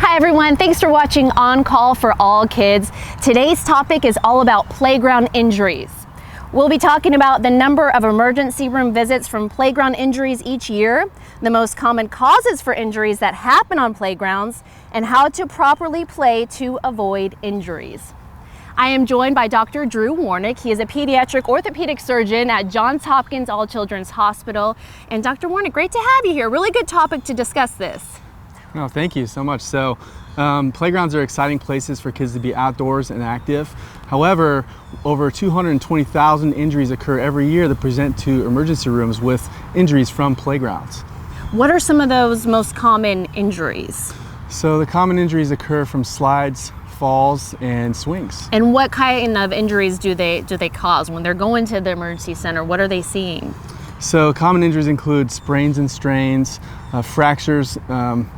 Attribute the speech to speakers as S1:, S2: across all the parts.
S1: Hi everyone, thanks for watching On Call for All Kids. Today's topic is all about playground injuries. We'll be talking about the number of emergency room visits from playground injuries each year, the most common causes for injuries that happen on playgrounds, and how to properly play to avoid injuries. I am joined by Dr. Drew Warnick. He is a pediatric orthopedic surgeon at JohnsHopkinsAllChildren'sHospital. And Dr. Warnick, great to have you here. Really good topic to discuss this.
S2: Oh, thank you so much. So playgrounds are exciting places for kids to be outdoors and active. However, over 220,000 injuries occur every year that present to emergency rooms with injuries from playgrounds.
S1: What are some of those most common injuries?
S2: So the common injuries occur from slides, falls, and swings.
S1: And what kind of injuries do they cause when they're going to the emergency center? What are they seeing?
S2: So common injuries include sprains and strains, fractures,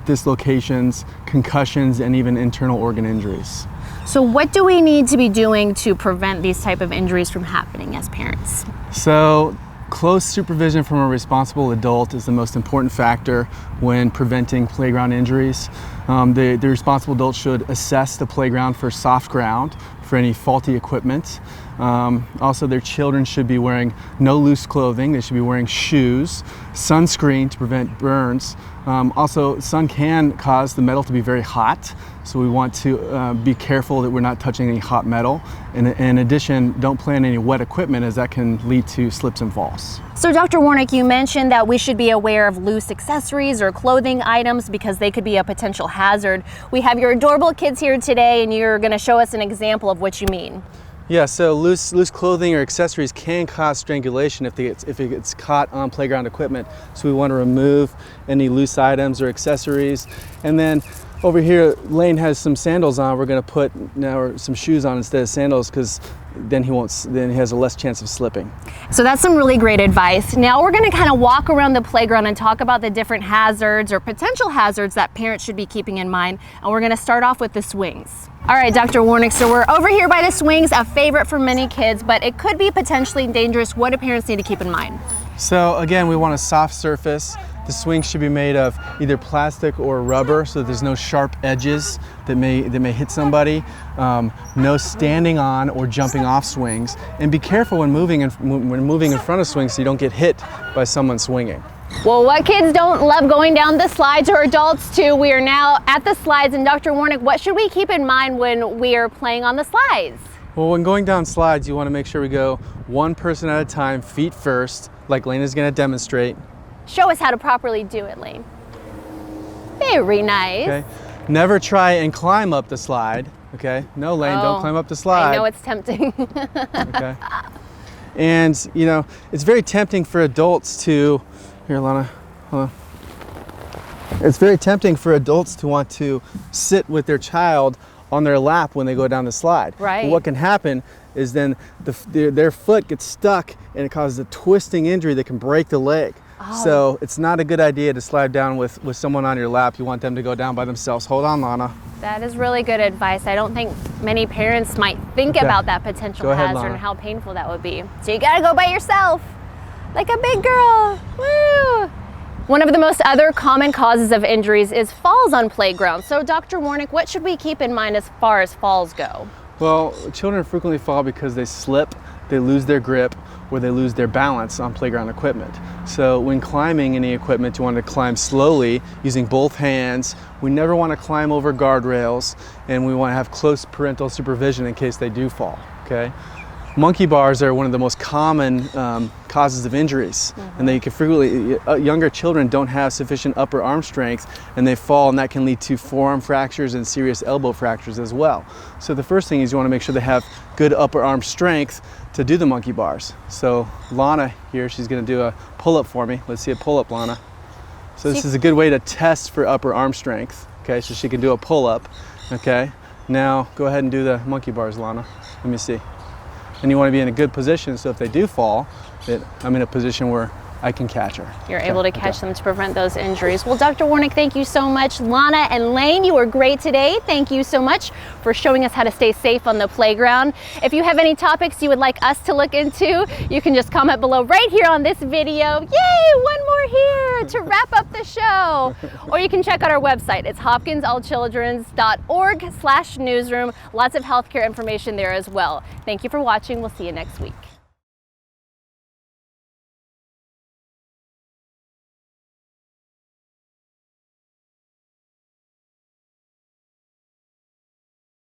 S2: dislocations, concussions, and even internal organ injuries.
S1: So what do we need to be doing to prevent these type of injuries from happening as parents?
S2: So close supervision from a responsible adult is the most important factor when preventing playground injuries. The responsible adult should assess the playground for soft ground, for any faulty equipment. Also, their children should be wearing no loose clothing. They should be wearing shoes, sunscreen to prevent burns. Also, sun can cause the metal to be very hot, so we want to be careful that we're not touching any hot metal. And in addition, don't play on any wet equipment, as that can lead to slips and falls.
S1: So Dr. Warnick, you mentioned that we should be aware of loose accessories or clothing items because they could be a potential hazard. We have your adorable kids here today, and you're going to show us an example of what you mean.
S2: Yeah, so loose clothing or accessories can cause strangulation if it gets caught on playground equipment. So we want to remove any loose items or accessories. And then over here, Lane has some sandals on. We're going to put now some shoes on instead of sandals, because then he has a less chance of slipping.
S1: So that's some really great advice. Now we're going to kind of walk around the playground and talk about the different hazards or potential hazards that parents should be keeping in mind. And we're going to start off with the swings. All right, Dr. Warnick, so we're over here by the swings, a favorite for many kids, but it could be potentially dangerous. What do parents need to keep in mind?
S2: So again, we want a soft surface. The swing should be made of either plastic or rubber, so there's no sharp edges that may hit somebody. No standing on or jumping off swings, and be careful when moving in front of swings so you don't get hit by someone swinging.
S1: Well, what kids don't love going down the slides, or adults too? We are now at the slides, and Dr. Warnick, what should we keep in mind when we are playing on the slides?
S2: Well, when going down slides, you want to make sure we go one person at a time, feet first, like Lane is going to demonstrate.
S1: Show us how to properly do it, Lane. Very nice.
S2: Okay. Never try and climb up the slide. Okay. No, Lane, don't climb up the slide.
S1: I know it's tempting.
S2: Okay. And you know, it's very tempting for adults to, here, Lana, hold on. It's very tempting for adults to want to sit with their child on their lap when they go down the slide.
S1: Right.
S2: But what can happen is then their foot gets stuck and it causes a twisting injury that can break the leg. Oh. So it's not a good idea to slide down with someone on your lap. You want them to go down by themselves. Hold on, Lana.
S1: That is really good advice. I don't think many parents might think about that potential hazard and how painful that would be. So you gotta go by yourself, like a big girl. Woo! One of the most other common causes of injuries is falls on playgrounds. So Dr. Warnick, what should we keep in mind as far as falls go?
S2: Well, children frequently fall because they slip, they lose their grip, or they lose their balance on playground equipment. So when climbing any equipment, you want to climb slowly using both hands. We never want to climb over guardrails, and we want to have close parental supervision in case they do fall, okay? Monkey bars are one of the most common causes of injuries, and they can frequently, younger children don't have sufficient upper arm strength, and they fall, and that can lead to forearm fractures and serious elbow fractures as well. So the first thing is you want to make sure they have good upper arm strength to do the monkey bars. So Lana here, she's going to do a pull-up for me. Let's see a pull-up, Lana. So this is a good way to test for upper arm strength. Okay, so she can do a pull-up. Okay, now go ahead and do the monkey bars, Lana. Let me see. And you want to be in a good position, so if they do fall, I'm in a position where I can catch her.
S1: You're able to catch them to prevent those injuries. Well, Dr. Warnick, thank you so much. Lana and Lane, you were great today. Thank you so much for showing us how to stay safe on the playground. If you have any topics you would like us to look into, you can just comment below right here on this video. Yay, one more here to wrap up the show. Or you can check out our website. It's HopkinsAllChildren's.org/newsroom. Lots of healthcare information there as well. Thank you for watching. We'll see you next week.